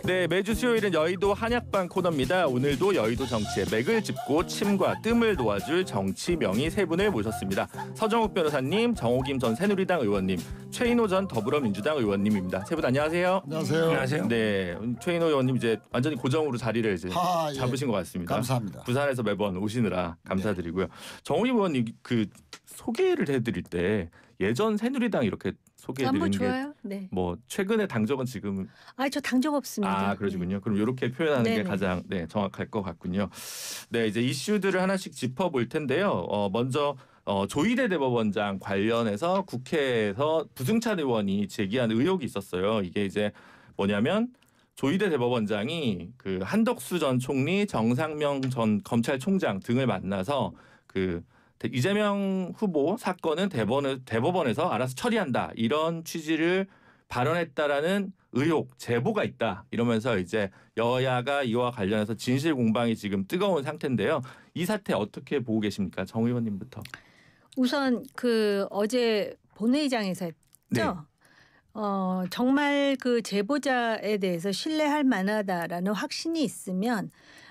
네, 매주 수요일은 여의도 한약방 코너입니다. 오늘도 여의도 정치의 맥을 짚고 침과 뜸을 놓아줄 정치 명의 세 분을 모셨습니다. 서정욱 변호사님, 정호김 전 새누리당 의원님, 최인호 전 더불어민주당 의원님입니다. 세 분 안녕하세요. 안녕하세요. 안녕하세요. 네, 최인호 의원님 이제 완전히 고정으로 자리를 이제 잡으신 예. 것 같습니다. 감사합니다. 부산에서 매번 오시느라 감사드리고요. 정호김 의원님 그 소개를 해드릴 때 예전 새누리당 이렇게 소개해드리는 좋아요. 네. 뭐 최근에 당적은 지금 저 당적 없습니다. 그러시군요. 그럼 이렇게 표현하는 게 네네. 가장 정확할 것 같군요. 네, 이제 이슈들을 하나씩 짚어볼 텐데요. 먼저 조희대 대법원장 관련해서 국회에서 부승찬 의원이 제기한 의혹이 있었어요. 이게 이제 뭐냐면 조희대 대법원장이 그 한덕수 전 총리, 정상명 전 검찰총장 등을 만나서 그 이재명 후보 사건은 대법원에서 알아서 처리한다 이런 취지를 발언했다라는 의혹, 제보가 있다 이러면서 이제 여야가 이와 관련해서 진실 공방이 지금 뜨거운 상태인데요. 이 사태 어떻게 보고 계십니까, 정 의원님부터? 우선 어제 본회의장에서 했죠. 네. 정말 그 제보자에 대해서 신뢰할 만하다라는 확신이 있으면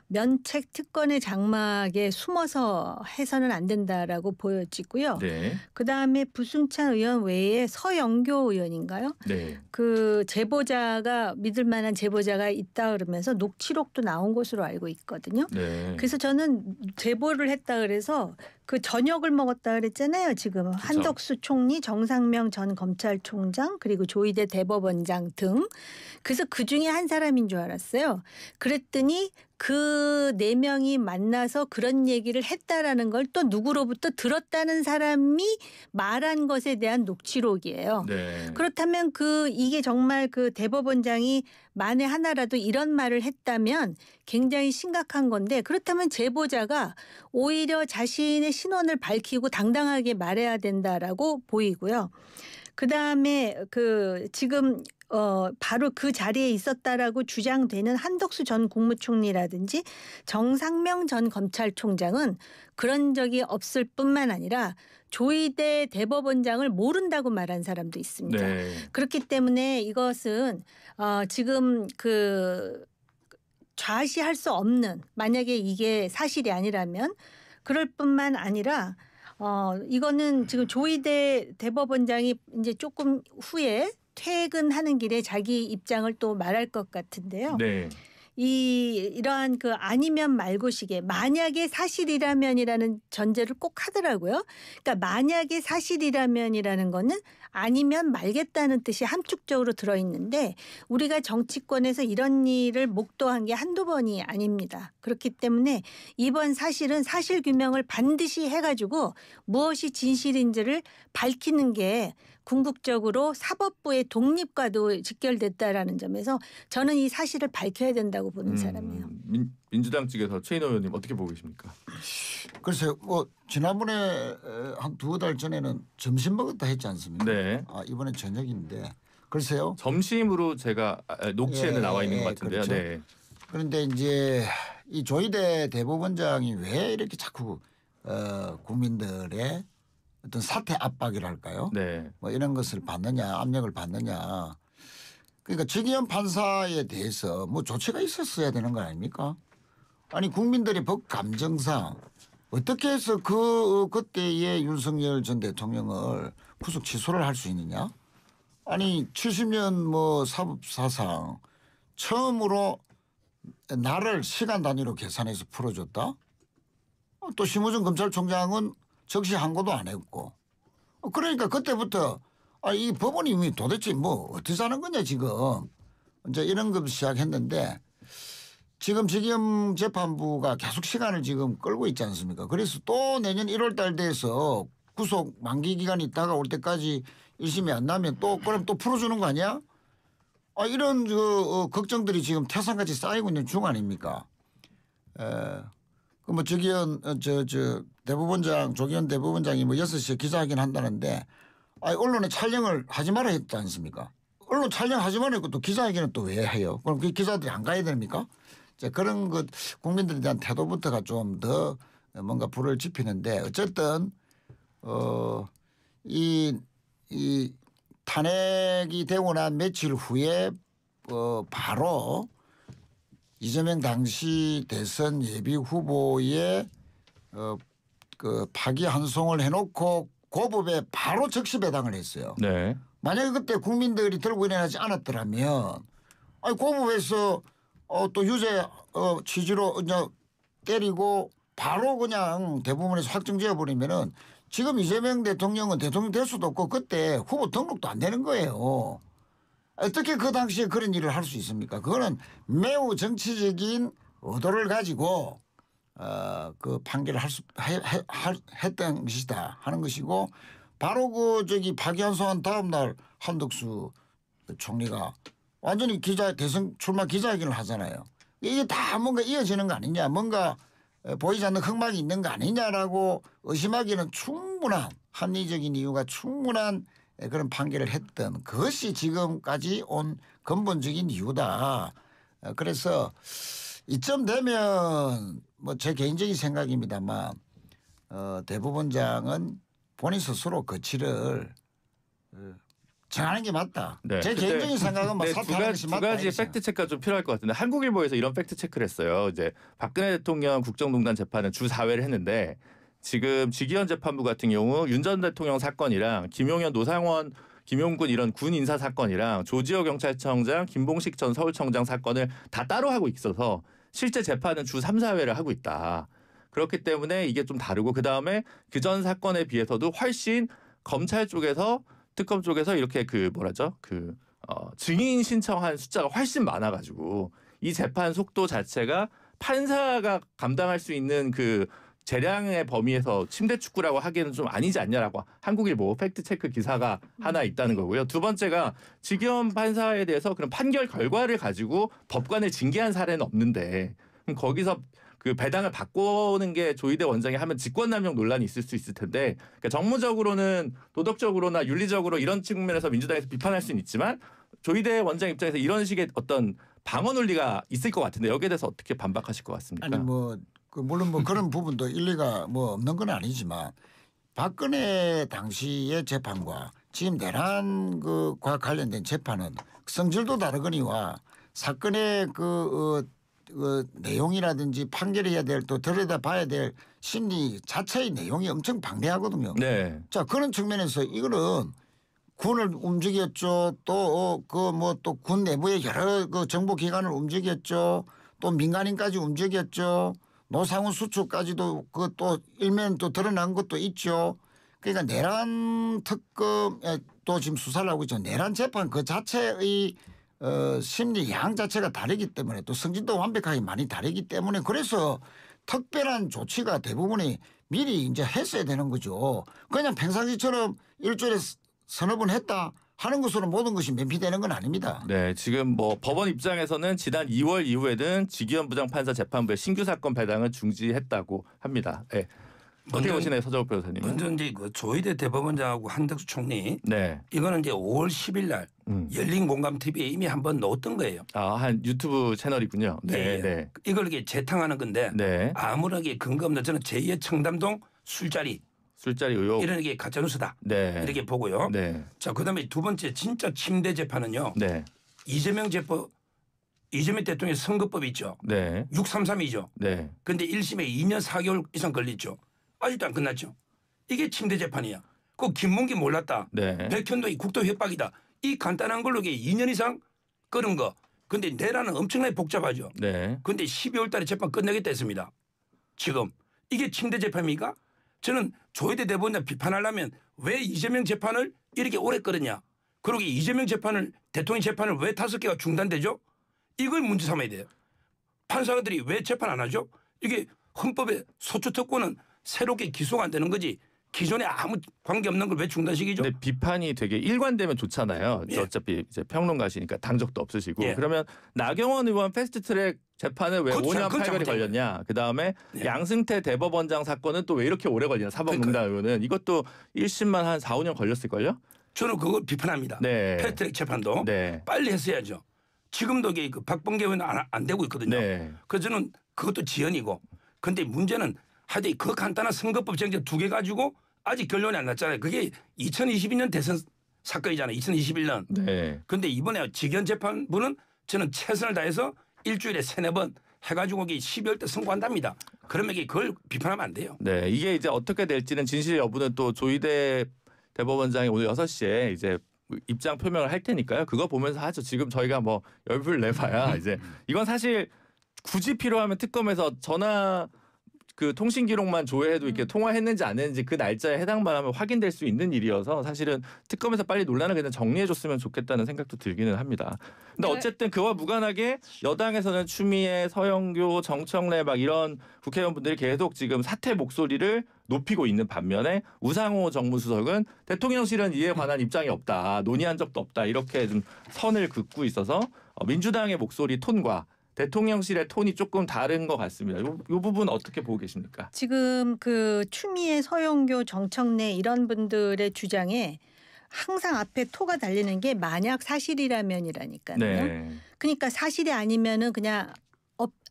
면책 특권의 장막에 숨어서 해서는 안 된다라고 보여지고요. 네. 그다음에 부승찬 의원 외에 서영교 의원인가요? 네. 그 제보자가 믿을 만한 제보자가 있다 그러면서 녹취록도 나온 것으로 알고 있거든요. 네. 그래서 저는 제보를 했다 그래서 그 저녁을 먹었다 그랬잖아요. 지금 한덕수 총리, 정상명 전 검찰총장 그리고 조희대 대법원장 등. 그래서 그중에 한 사람인 줄 알았어요. 그랬더니 그 네 명이 만나서 그런 얘기를 했다라는 걸 또 누구로부터 들었다는 사람이 말한 것에 대한 녹취록이에요. 네. 그렇다면 이게 정말 그 대법원장이 만에 하나라도 이런 말을 했다면 굉장히 심각한 건데, 그렇다면 제보자가 오히려 자신의 신원을 밝히고 당당하게 말해야 된다라고 보이고요. 그다음에 지금 바로 그 자리에 있었다라고 주장되는 한덕수 전 국무총리라든지 정상명 전 검찰총장은 그런 적이 없을 뿐만 아니라 조희대 대법원장을 모른다고 말한 사람도 있습니다. 네. 그렇기 때문에 이것은 지금 좌시할 수 없는, 만약에 이게 사실이 아니라면 그럴 뿐만 아니라 이거는 지금 조희대 대법원장이 이제 조금 후에 퇴근하는 길에 자기 입장을 또 말할 것 같은데요. 네. 이러한 아니면 말고식의 만약에 사실이라면이라는 전제를 꼭 하더라고요. 그러니까 만약에 사실이라면이라는 거는 아니면 말겠다는 뜻이 함축적으로 들어있는데 우리가 정치권에서 이런 일을 목도한 게 한두 번이 아닙니다. 그렇기 때문에 이번 사실은 사실규명을 반드시 해가지고 무엇이 진실인지를 밝히는 게 궁극적으로 사법부의 독립과도 직결됐다라는 점에서 저는 이 사실을 밝혀야 된다고 보는 사람이에요. 민주당 측에서 최인호 의원님 어떻게 보고 계십니까? 글쎄요. 지난번에 한 두 달 전에는 점심 먹었다 했지 않습니까? 네. 이번엔 저녁인데 글쎄요. 점심으로 제가 녹취에는 나와 있는 것 같은데요. 그렇죠. 네. 그런데 이제 이 조희대 대법원장이 왜 이렇게 자꾸 국민들의 어떤 사퇴 압박이랄까요? 네. 뭐 이런 것을 받느냐, 압력을 받느냐. 그러니까 정의연 판사에 대해서 뭐 조치가 있었어야 되는 거 아닙니까? 아니 국민들의 법 감정상 어떻게 해서 그때의 윤석열 전 대통령을 구속 취소를 할 수 있느냐? 아니 70년 사법사상 처음으로 날을 시간 단위로 계산해서 풀어줬다? 또 심우준 검찰총장은 적시 항고도 안 했고. 그러니까 그때부터 이 법원이 도대체 어떻게 사는 거냐 지금. 이제 이런 걸 시작했는데 지금 재판부가 계속 시간을 지금 끌고 있지 않습니까? 그래서 또 내년 1월 달 돼서 구속 만기 기간이 다가올 때까지 1심이 안 나면 그럼 또 풀어주는 거 아니야? 이런 걱정들이 지금 태산같이 쌓이고 있는 중 아닙니까? 조기현 조기현 대법원장이 6시에 기자회견 한다는데 언론에 촬영을 하지 말아 했지 않습니까? 언론 촬영하지 말아 했고 또 기자회견은 또 왜 해요? 그럼 그 기자들이 안 가야 됩니까? 그런 것 국민들에 대한 태도부터가 좀 더 뭔가 불을 지피는데 어쨌든 이 탄핵이 되고 난 며칠 후에 바로 이재명 당시 대선 예비 후보의 그 파기환송을 해놓고 고법에 바로 적시 배당을 했어요. 네. 만약에 그때 국민들이 들고 일어나지 않았더라면 아니 고법에서 또 유죄 취지로 그냥 때리고 바로 그냥 대법원에서 확정지어 버리면은 지금 이재명 대통령은 대통령 될 수도 없고 그때 후보 등록도 안 되는 거예요. 어떻게 그 당시에 그런 일을 할 수 있습니까? 그거는 매우 정치적인 의도를 가지고 그 판결을 했던 것이다 하는 것이고 바로 그 저기 파기환송한 다음 날 한덕수 총리가 완전히 대선 출마 기자회견을 하잖아요. 이게 다 뭔가 이어지는 거 아니냐, 뭔가 보이지 않는 흑막이 있는 거 아니냐라고 의심하기는 충분한 합리적인 이유가 충분한 그런 판결을 했던 그것이 지금까지 온 근본적인 이유다. 그래서 이쯤 되면 뭐 제 개인적인 생각입니다만 대법원장은 본인 스스로 거취를 정하는 게 맞다. 네. 제 개인적인 생각은 뭐 네, 사퇴하는 것이 두 맞다. 가지 팩트 체크가 좀 필요할 것 같은데 한국일보에서 이런 팩트 체크를 했어요. 이제 박근혜 대통령 국정농단 재판은 주 4회를 했는데 지금 지기현 재판부 같은 경우 윤 전 대통령 사건이랑 김용현 노상원 김용군 이런 군 인사 사건이랑 조지호 경찰청장 김봉식 전 서울청장 사건을 다 따로 하고 있어서 실제 재판은 주 3, 4회를 하고 있다. 그렇기 때문에 이게 좀 다르고 그다음에 그전 사건에 비해서도 훨씬 검찰 쪽에서 특검 쪽에서 이렇게 증인 신청한 숫자가 훨씬 많아가지고 이 재판 속도 자체가 판사가 감당할 수 있는 그 재량의 범위에서 침대 축구라고 하기에는 좀 아니지 않냐라고 한국일보 팩트 체크 기사가 하나 있다는 거고요. 두 번째가 지기현 판사에 대해서 그런 판결 결과를 가지고 법관을 징계한 사례는 없는데 그럼 거기서 그 배당을 바꾸는 게 조희대 원장이 하면 직권남용 논란이 있을 수 있을 텐데 그러니까 정무적으로는 도덕적으로나 윤리적으로 이런 측면에서 민주당에서 비판할 수는 있지만 조희대 원장 입장에서 이런 식의 어떤 방어 논리가 있을 것 같은데 여기에 대해서 어떻게 반박하실 것 같습니까? 아니 물론 그런 부분도 일리가 없는 건 아니지만 박근혜 당시의 재판과 지금 내란과 관련된 재판은 성질도 다르거니와 사건의 그 내용이라든지 판결해야 될 또 들여다봐야 될 심리 자체의 내용이 엄청 방대하거든요. 네. 자 그런 측면에서 이거는 군을 움직였죠. 또 군 내부의 여러 그 정보기관을 움직였죠. 또 민간인까지 움직였죠. 노상훈 수출까지도 그 또 일면 또 드러난 것도 있죠. 그러니까 내란 특검에 또 지금 수사를 하고 있죠. 내란 재판 그 자체의 심리 양 자체가 다르기 때문에 또 성질도 완벽하게 많이 다르기 때문에 그래서 특별한 조치가 대부분이 미리 이제 했어야 되는 거죠. 그냥 평상시처럼 일주일에 서너 번 했다 하는 것으로 모든 것이 면피되는 건 아닙니다. 네, 지금 뭐 법원 입장에서는 지난 2월 이후에는 지기현 부장판사 재판부의 신규 사건 배당을 중지했다고 합니다. 네. 어떻게 보시나요, 서정욱 변호사님? 먼저 이제 그 조희대 대법원장하고 한덕수 총리 네. 이거는 이제 5월 10일 날 열린 공감 TV에 이미 한번 넣었던 거예요. 한 유튜브 채널이군요. 네, 예, 예. 네. 이걸 이게 재탕하는 건데 네. 아무런 게 근거 없는 저는 제2의 청담동 술자리 술자리 의혹. 이런 게 가짜뉴스다. 네. 이렇게 보고요. 네. 자 그다음에 두 번째 진짜 침대 재판은요. 네. 이재명 대통령의 선거법이 있죠. 네. 633이죠. 네. 그런데 1심에 2년 4개월 이상 걸렸죠. 아직도 안 끝났죠. 이게 침대 재판이야. 그 김문기 몰랐다. 네. 백현동이 국도 협박이다. 이 간단한 걸로 이게 2년 이상 끄는 거. 근데 내란은 엄청나게 복잡하죠. 네. 근데 12월 달에 재판 끝내겠다 했습니다. 지금 이게 침대 재판입니까? 저는 조희대 대법원장 비판하려면 왜 이재명 재판을 이렇게 오래 끌었냐. 그러고 이재명 재판을 대통령 재판을 왜 5개가 중단되죠? 이걸 문제 삼아야 돼요. 판사들이 왜 재판 안 하죠? 이게 헌법에 소추특권은 새롭게 기소가 안 되는 거지. 기존에 아무 관계없는 걸 왜 중단시키죠? 근데 비판이 되게 일관되면 좋잖아요. 예. 어차피 이제 평론가시니까 당적도 없으시고. 예. 그러면 나경원 의원 패스트트랙 재판을 왜 그건 5년 그건 8개월이 잘못된 걸렸냐. 그다음에 예. 양승태 대법원장 사건은 또 왜 이렇게 오래 걸리냐. 사법농단 의원은. 이것도 1심만 한 4, 5년 걸렸을걸요? 저는 그걸 비판합니다. 네. 패스트트랙 재판도 네. 빨리 했어야죠. 지금도 이게 그 박범계 의원은 안 되고 있거든요. 네. 그래서 저는 그것도 지연이고. 근데 문제는 하여튼 그 간단한 선거법 쟁점 2개 가지고 아직 결론이 안 났잖아요. 그게 2022년 대선 사건이잖아요. 2021년. 네. 그런데 이번에 지기현 재판부는 저는 최선을 다해서 일주일에 3-4번 해가지고 이게 12월 때 선고한답니다. 그러면 이게 그걸 비판하면 안 돼요. 네, 이게 이제 어떻게 될지는 진실 여부는 또 조희대 대법원장이 오늘 6시에 이제 입장 표명을 할 테니까요. 그거 보면서 하죠. 지금 저희가 뭐 열불 내봐야 이제 이건 사실 굳이 필요하면 특검에서 전화 그 통신 기록만 조회해도 이렇게 통화했는지 안 했는지 그 날짜에 해당만 하면 확인될 수 있는 일이어서 사실은 특검에서 빨리 논란을 그냥 정리해줬으면 좋겠다는 생각도 들기는 합니다. 근데 네. 어쨌든 그와 무관하게 여당에서는 추미애, 서영교, 정청래 막 이런 국회의원분들이 계속 지금 사퇴 목소리를 높이고 있는 반면에 우상호 정무수석은 대통령실은 이에 관한 입장이 없다, 논의한 적도 없다 이렇게 좀 선을 긋고 있어서 민주당의 목소리 톤과 대통령실의 톤이 조금 다른 것 같습니다. 요 부분 어떻게 보고 계십니까? 지금 그 추미애, 서영교, 정청래 이런 분들의 주장에 항상 앞에 토가 달리는 게 만약 사실이라면이라니까요. 네. 그러니까 사실이 아니면은 그냥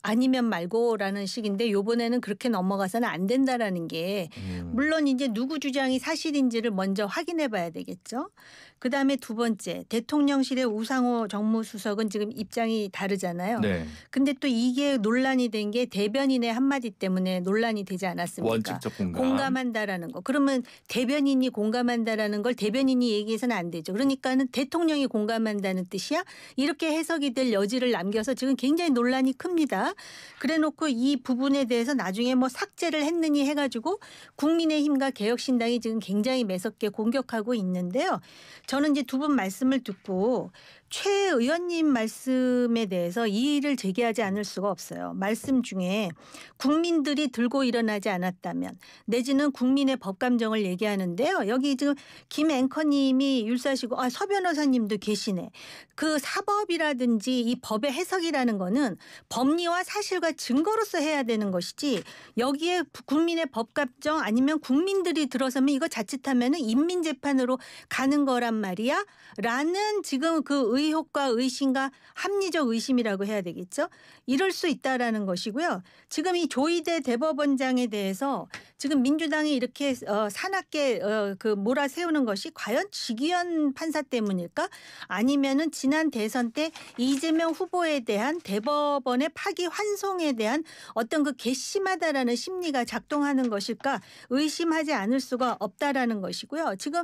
아니면 말고라는 식인데 요번에는 그렇게 넘어가서는 안 된다라는 게 물론 이제 누구 주장이 사실인지를 먼저 확인해 봐야 되겠죠. 그다음에 두 번째 대통령실의 우상호 정무수석은 지금 입장이 다르잖아요. 네. 근데 또 이게 논란이 된 게 대변인의 한마디 때문에 논란이 되지 않았습니까? 원칙적 공감. 공감한다라는 거. 그러면 대변인이 공감한다라는 걸 대변인이 얘기해서는 안 되죠. 그러니까는 대통령이 공감한다는 뜻이야? 이렇게 해석이 될 여지를 남겨서 지금 굉장히 논란이 큽니다. 그래놓고 이 부분에 대해서 나중에 뭐 삭제를 했느니 해가지고 국민의힘과 개혁신당이 지금 굉장히 매섭게 공격하고 있는데요. 저는 이제 두 분 말씀을 듣고 최 의원님 말씀에 대해서 이의를 제기하지 않을 수가 없어요. 말씀 중에 국민들이 들고 일어나지 않았다면 내지는 국민의 법감정을 얘기하는데요. 여기 지금 김 앵커님이 율사시고 서 변호사님도 계시네. 그 사법이라든지 이 법의 해석이라는 거는 법리와 사실과 증거로서 해야 되는 것이지 여기에 국민의 법감정 아니면 국민들이 들어서면 이거 자칫하면은 인민재판으로 가는 거란 말이야 라는 지금 그 의혹과 의심과 합리적 의심이라고 해야 되겠죠. 이럴 수 있다라는 것이고요. 지금 이 조희대 대법원장에 대해서 지금 민주당이 이렇게 사납게 그 몰아세우는 것이 과연 지기현 판사 때문일까? 아니면은 지난 대선 때 이재명 후보에 대한 대법원의 파기 환송에 대한 어떤 그 괘씸하다라는 심리가 작동하는 것일까? 의심하지 않을 수가 없다라는 것이고요. 지금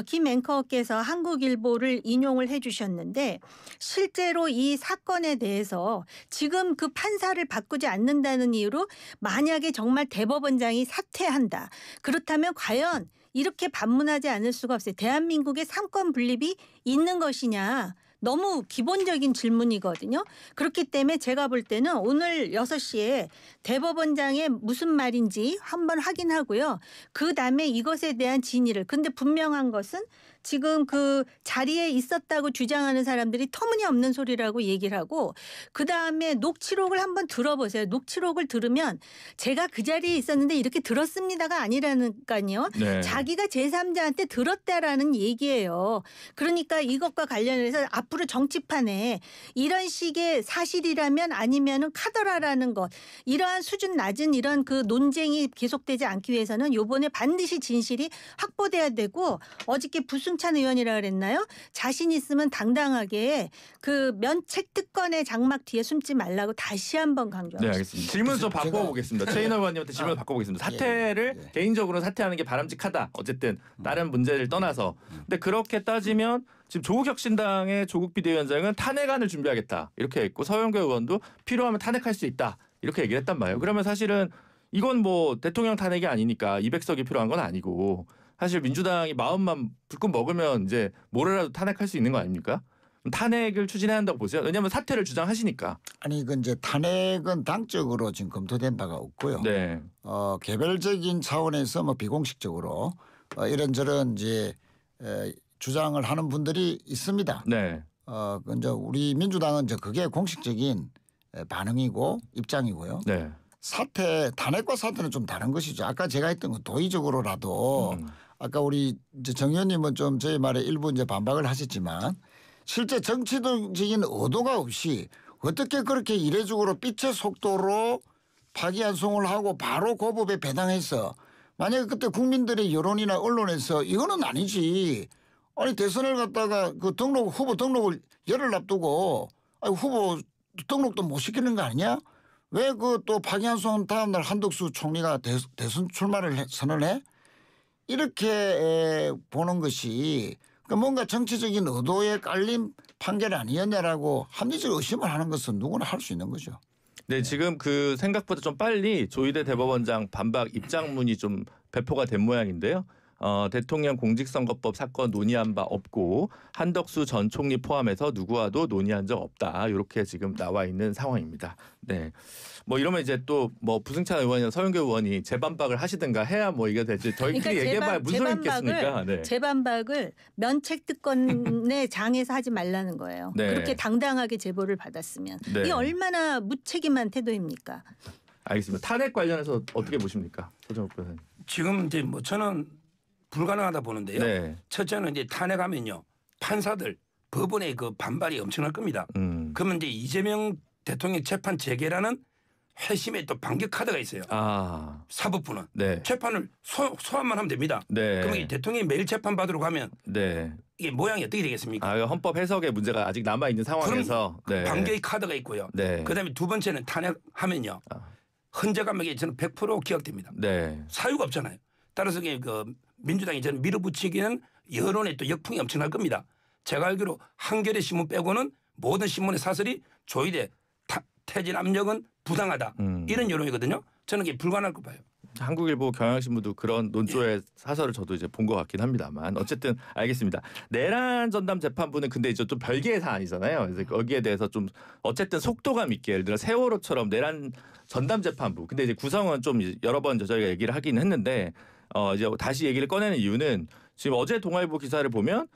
김 앵커께서 한국일보를 인용을 해 주셨는데 실제로 이 사건에 대해서 지금 그 판사를 바꾸지 않는다는 이유로 만약에 정말 대법원장이 사퇴한다. 그렇다면 과연 이렇게 반문하지 않을 수가 없어요. 대한민국의 삼권 분립이 있는 것이냐. 너무 기본적인 질문이거든요. 그렇기 때문에 제가 볼 때는 오늘 6시에 대법원장의 무슨 말인지 한번 확인하고요. 그다음에 이것에 대한 진위를. 근데 분명한 것은 지금 그 자리에 있었다고 주장하는 사람들이 터무니없는 소리라고 얘기를 하고 그다음에 녹취록을 한번 들어보세요. 녹취록을 들으면 제가 그 자리에 있었는데 이렇게 들었습니다가 아니라니까요. 네. 자기가 제3자한테 들었다라는 얘기예요. 그러니까 이것과 관련해서 앞으로 정치판에 이런 식의 사실이라면 아니면은 카더라라는 것 이러한 수준 낮은 이런 그 논쟁이 계속되지 않기 위해서는 요번에 반드시 진실이 확보돼야 되고 어저께 부승찬 의원이라 그랬나요? 자신 있으면 당당하게 그 면책 특권의 장막 뒤에 숨지 말라고 다시 한번 네, 강조하고 싶습니다. 알겠습니다. 질문 좀 바꿔보겠습니다. 최인호 의원님한테 질문 바꿔보겠습니다. 사퇴를 개인적으로 사퇴하는 게 바람직하다. 어쨌든 다른 문제를 떠나서. 근데 그렇게 따지면 지금 조국 혁신당의 조국 비대위원장은 탄핵안을 준비하겠다. 이렇게 했고 서영교 의원도 필요하면 탄핵할 수 있다. 이렇게 얘기를 했단 말이에요. 그러면 사실은 이건 뭐 대통령 탄핵이 아니니까 200석이 필요한 건 아니고 사실 민주당이 마음만 불끈 먹으면 이제 뭐라도 탄핵할 수 있는 거 아닙니까? 탄핵을 추진해야 한다고 보세요. 왜냐하면 사퇴를 주장하시니까. 아니 그 이제 탄핵은 당적으로 지금 검토된 바가 없고요. 네. 개별적인 차원에서 뭐 비공식적으로 이런저런 이제 주장을 하는 분들이 있습니다. 네. 이제 우리 민주당은 이제 그게 공식적인 반응이고 입장이고요. 네. 탄핵과 사퇴는 좀 다른 것이죠. 아까 제가 했던 건 도의적으로라도 아까 우리 이제 정 의원님은 좀 저희 말에 일부 이제 반박을 하셨지만 실제 정치적인 의도가 없이 어떻게 그렇게 이례적으로 빛의 속도로 파기환송을 하고 바로 고법에 배당해서 만약에 그때 국민들의 여론이나 언론에서 이거는 아니지. 아니 대선을 갖다가 그 후보 등록을 열흘 앞두고 후보 등록도 못 시키는 거 아니냐? 왜 그 또 박영선 다음 날 한덕수 총리가 대선 출마를 선언해? 이렇게 보는 것이 뭔가 정치적인 의도에 깔린 판결이 아니었냐라고 합리적 의심을 하는 것은 누구나 할 수 있는 거죠. 네, 지금 그 생각보다 좀 빨리 조희대 대법원장 반박 입장문이 좀 배포가 된 모양인데요. 대통령 공직선거법 사건 논의한 바 없고 한덕수 전 총리 포함해서 누구와도 논의한 적 없다. 이렇게 지금 나와 있는 상황입니다. 네, 뭐 이러면 이제 또 뭐 부승찬 의원이나 서영교 의원이 재반박을 하시든가 해야 뭐 이게 되지. 저희끼리 얘기해봐야 무슨 소리 있겠습니까? 네. 재반박을 면책특권의 장에서 하지 말라는 거예요. 네. 그렇게 당당하게 제보를 받았으면 네. 이게 얼마나 무책임한 태도입니까? 알겠습니다. 탄핵 관련해서 어떻게 보십니까, 서정욱 변호사님? 지금 이제 뭐 저는 불가능하다 보는데요. 네. 첫째는 이제 탄핵하면요 판사들 법원의 그 반발이 엄청날 겁니다. 그러면 이제 이재명 대통령 재판 재개라는 회심의 또 반격 카드가 있어요. 아, 사법부는 네, 재판을 소환만 하면 됩니다. 네, 그러면 이 대통령이 매일 재판 받으러 가면 네. 이게 모양이 어떻게 되겠습니까? 아, 헌법 해석의 문제가 아직 남아 있는 상황에서 네. 반격의 카드가 있고요. 네. 그다음에 두 번째는 탄핵하면요 헌재 감옥에 저는 100% 기각됩니다. 네. 사유가 없잖아요. 따라서 그 민주당이 저는 밀어붙이기는 여론에 또 역풍이 엄청날 겁니다. 제가 알기로 한겨레 신문 빼고는 모든 신문의 사설이 조희대 퇴진 압력은 부당하다 이런 여론이거든요. 저는 이게 불가능할 거 봐요. 한국일보 경향신문도 그런 논조의 사설을 저도 이제 본 것 같긴 합니다만 어쨌든 알겠습니다. 내란 전담 재판부는 근데 이제 좀 별개의 사안이잖아요. 그래서 거기에 대해서 좀 어쨌든 속도감 있게 예를 들어 세월호처럼 내란 전담 재판부. 근데 이제 구성은 좀 여러 번 저희가 얘기를 하긴 했는데 이제 다시 얘기를 꺼내는 이유는 지금 어제 동아일보 기사를 보면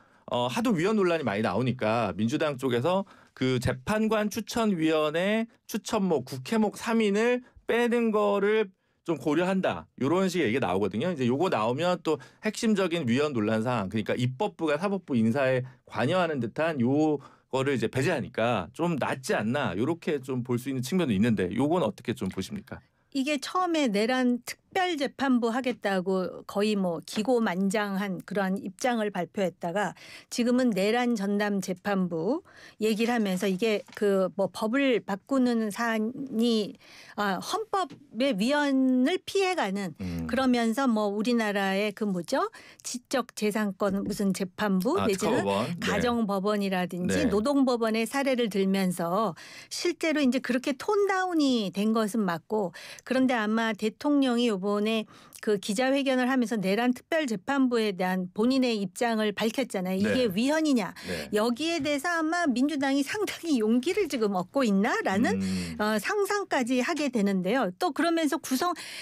하도 위헌 논란이 많이 나오니까 민주당 쪽에서 그 재판관 추천위원회 추천목 국회목 3인을 빼는 거를 좀 고려한다. 이런 식의 얘기가 나오거든요. 이제 요거 나오면 또 핵심적인 위헌 논란 사항, 그러니까 입법부가 사법부 인사에 관여하는 듯한 요거를 이제 배제하니까 좀 낫지 않나. 요렇게 좀 볼 수 있는 측면도 있는데 요건 어떻게 좀 보십니까? 이게 처음에 내란 특별재판부 하겠다고 거의 뭐 기고만장한 그러한 입장을 발표했다가 지금은 내란 전담 재판부 얘기를 하면서 이게 그 뭐 법을 바꾸는 사안이 헌법의 위헌을 피해가는 그러면서 뭐 우리나라의 그 뭐죠 지적재산권 무슨 재판부 내지는 특허법원. 가정법원이라든지 네. 노동법원의 사례를 들면서 실제로 이제 그렇게 톤다운이 된 것은 맞고 그런데 아마 대통령이 이번에 그 기자회견을 하면서 내란 특별재판부에 대한 본인의 입장을 밝혔잖아요. 이게 네. 위헌이냐. 네. 여기에 대해서 아마 민주당이 상당히 용기를 지금 얻고 있나라는 상상까지 하게 되는데요. 또 그러면서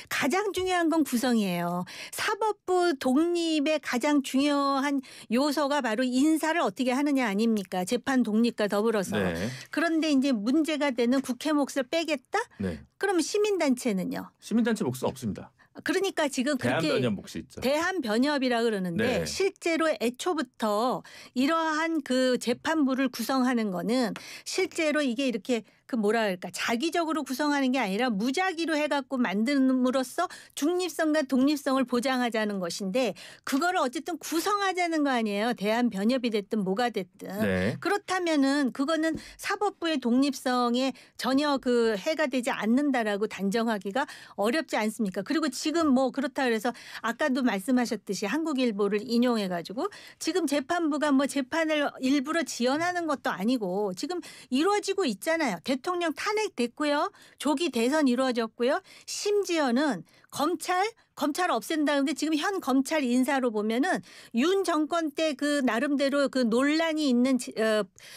가장 중요한 건 구성이에요. 사법부 독립의 가장 중요한 요소가 바로 인사를 어떻게 하느냐 아닙니까? 재판 독립과 더불어서. 네. 그런데 이제 문제가 되는 국회 몫을 빼겠다? 네. 그러면 시민단체는요? 시민단체 몫은 없습니다. 그러니까 지금 그렇게 대한변협 몫이 있죠. 대한변협이라 그러는데 네. 실제로 애초부터 이러한 그 재판부를 구성하는 거는 실제로 이게 이렇게 그 뭐라 그럴까 자기적으로 구성하는 게 아니라 무작위로 해갖고 만듦으로써 중립성과 독립성을 보장하자는 것인데 그거를 어쨌든 구성하자는 거 아니에요. 대한변협이 됐든 뭐가 됐든. 네. 그렇다면은 그거는 사법부의 독립성에 전혀 그 해가 되지 않는다라고 단정하기가 어렵지 않습니까? 그리고 지금 뭐 그렇다 그래서 아까도 말씀하셨듯이 한국일보를 인용해 가지고 지금 재판부가 뭐 재판을 일부러 지연하는 것도 아니고 지금 이루어지고 있잖아요. 대통령 탄핵됐고요. 조기 대선 이루어졌고요. 심지어는 검찰 없앤다는데 지금 현 검찰 인사로 보면은 윤 정권 때 그 나름대로 그 논란이 있는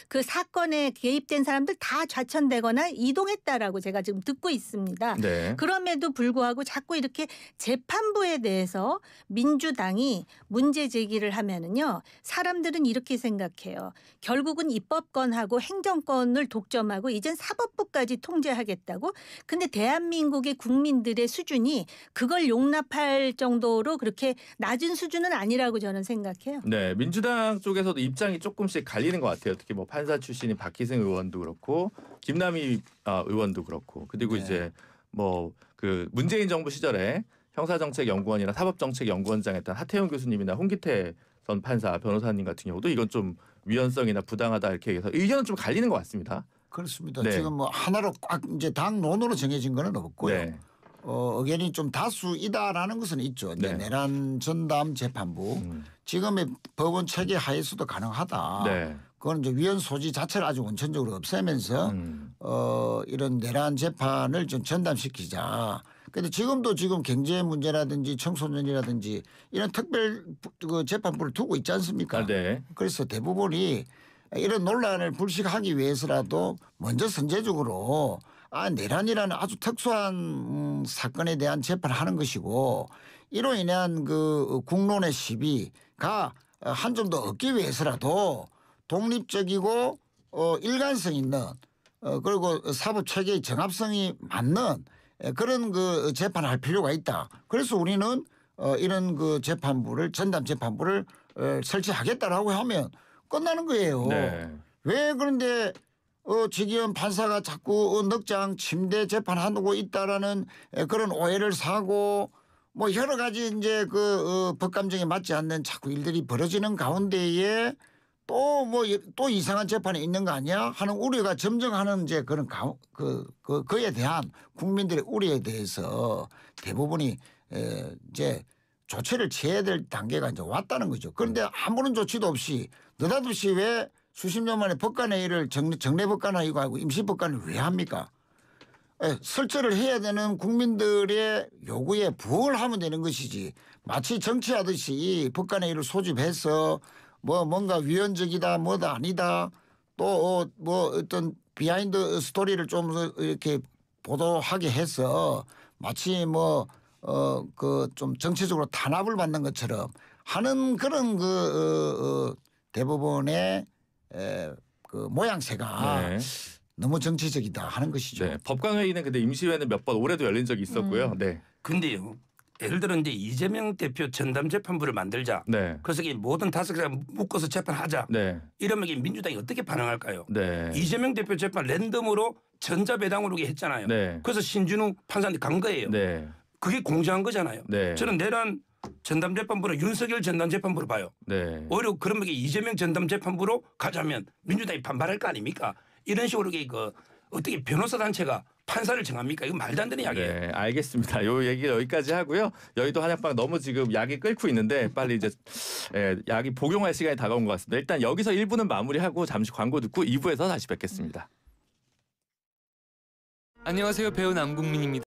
그 사건에 개입된 사람들 다 좌천되거나 이동했다라고 제가 지금 듣고 있습니다. 네. 그럼에도 불구하고 자꾸 이렇게 재판부에 대해서 민주당이 문제 제기를 하면은요. 사람들은 이렇게 생각해요. 결국은 입법권하고 행정권을 독점하고 이젠 사법부까지 통제하겠다고. 근데 대한민국의 국민들의 수준이 그걸 용납할 정도로 그렇게 낮은 수준은 아니라고 저는 생각해요. 네, 민주당 쪽에서도 입장이 조금씩 갈리는 것 같아요. 특히 뭐 판사 출신인 박희승 의원도 그렇고 김남희 의원도 그렇고 그리고 네. 이제 뭐 그 문재인 정부 시절에 형사정책연구원이나 사법정책연구원장 했던 하태영 교수님이나 홍기태 전 판사 변호사님 같은 경우도 이건 좀 위헌성이나 부당하다 이렇게 해서 의견은 좀 갈리는 것 같습니다. 그렇습니다. 네. 지금 뭐 하나로 꽉 이제 당론으로 정해진 거는 없고요. 네. 의견이 좀 다수이다라는 것은 있죠. 네. 내란 전담 재판부 지금의 법원 체계 하에서도 가능하다. 네. 그건 이제 위헌 소지 자체를 아주 원천적으로 없애면서 이런 내란 재판을 좀 전담시키자. 그런데 지금도 지금 경제 문제라든지 청소년이라든지 이런 특별 그 재판부를 두고 있지 않습니까? 아, 네. 그래서 대부분이 이런 논란을 불식하기 위해서라도 먼저 선제적으로 내란이라는 아주 특수한 사건에 대한 재판을 하는 것이고 이로 인한 그 국론의 시비가 한 점 더 얻기 위해서라도 독립적이고 일관성 있는 그리고 사법 체계의 정합성이 맞는 그런 그 재판을 할 필요가 있다. 그래서 우리는 이런 그 재판부를 전담 재판부를 설치하겠다라고 하면 끝나는 거예요. 네. 왜 그런데 지기현 판사가 자꾸 넉장 침대 재판하고 있다라는 그런 오해를 사고 뭐 여러 가지 이제 그 법감정에 맞지 않는 자꾸 일들이 벌어지는 가운데에 또 뭐 또 이상한 재판이 있는 거 아니야 하는 우려가 점증하는 이제 그런 그에 대한 국민들의 우려에 대해서 대부분이 이제 조치를 취해야 될 단계가 이제 왔다는 거죠. 그런데 아무런 조치도 없이 느닷없이 왜 수십 년 만에 법관회의를 정례 법관회의가 아니고 임시 법관을 왜 합니까? 설치를 해야 되는 국민들의 요구에 부응을 하면 되는 것이지 마치 정치하듯이 법관회의를 소집해서 뭐 뭔가 위헌적이다 뭐다 아니다 또 뭐 어떤 비하인드 스토리를 좀 이렇게 보도하게 해서 마치 뭐 그 좀 정치적으로 탄압을 받는 것처럼 하는 그런 대부분의 그 모양새가 네. 너무 정치적이다 하는 것이죠. 네. 법관회의는 근데 임시회는 몇 번 올해도 열린 적이 있었고요. 네. 근데요. 예를 들어 이제 이재명 대표 전담 재판부를 만들자. 네. 그래서 이 모든 5개 묶어서 재판하자. 네. 이러면 이 민주당이 어떻게 반응할까요? 네. 이재명 대표 재판 랜덤으로 전자배당으로 했잖아요. 네. 그래서 신준우 판사한테 간 거예요. 네. 그게 공정한 거잖아요. 네. 저는 내란 전담 재판부를 윤석열 전담 재판부로 봐요. 네. 오히려 그러면 이재명 전담 재판부로 가자면 민주당이 반발할 거 아닙니까? 이런 식으로 어떻게 변호사 단체가 판사를 정합니까? 이거 말도 안 되는 이야기예요. 네, 알겠습니다. 요 얘기 여기까지 하고요. 여의도 한약방 너무 지금 약이 끓고 있는데 빨리 이제 약이 복용할 시간이 다가온 것 같습니다. 일단 여기서 1부는 마무리하고 잠시 광고 듣고 2부에서 다시 뵙겠습니다. 안녕하세요. 배우 남궁민입니다.